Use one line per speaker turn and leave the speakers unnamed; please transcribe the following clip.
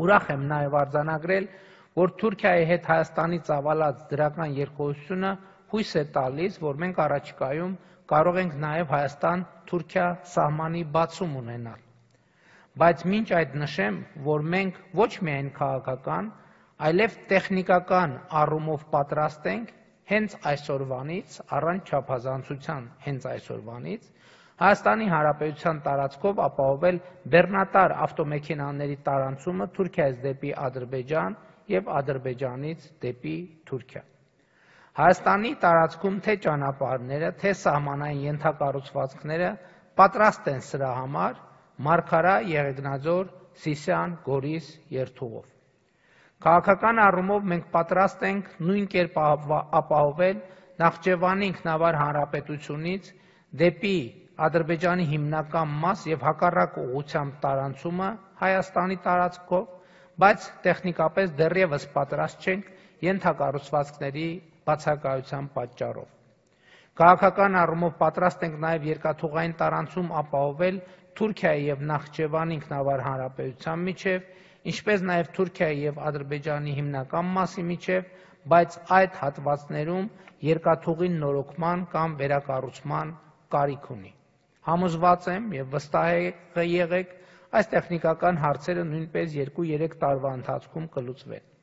Ուրախ եմ նաև արձանագրել, որ Թուրքիայի հետ Հայաստանի ծավալած դրական երկխոսությունը հույս է տալիս, որ մենք առաջիկայում կարող ենք նաև Հայաստան-Թուրքիա սահմանի բացում ունենալ։ Բայց մինչ այդ նշեմ, որ մենք ոչ միայն քաղաքական, այլև տեխնիկական առումով պատրաստ ենք հենց այսօրվանից, առանց չափազանցության հենց այսօրվանից, Հայաստանի Հանրապետության տարածքով ապահովել բեռնատար ավտոմեքենաների տարանցումը Թուրքիայից դեպի Ադրբեջան և Ադրբեջանից դեպի Թուրքիա։ Հայաստանի տարածքում թե ճանապարհները, թե սահմանային ենթակառուցվածքները պատրաստ են սրա համար Մարգարա, Եղեգնաձոր, Սիսիան, Գորիս երթուղով։ Քաղաքական առումով մենք պատրաստ ենք նույն կերպ ապահովել Նախճեվանի ինքնավար հանրապետությունից դեպի Ադրբեջանի հիմնական մաս և հակառակ ուղղությամբ տարանցումը Հայաստանի տարածքով, բայց տեխնիկապես դեռևս պատրաստ չենք ենթակառուցվածքների բացակայության պատճառով։ Քաղաքական առումով պատրաստ ենք նաև երկաթուղային տարանցում ապահովել Թուրքիայի և Նախճեվանի ինքնավար հանրապետության միջև, ինչպես նաև Թուրքիայի և Ադրբեջանի հիմնական մասի միջև, բայց այդ հատվածներում երկաթուղին նորոգման կամ վերակառուցման կարիք ունի։ Համոզված եմ և վստահ եղեք, այս տեխնիկական հարցերը նույնպես 2-3 տարվա ընթացքում կլուծվեն։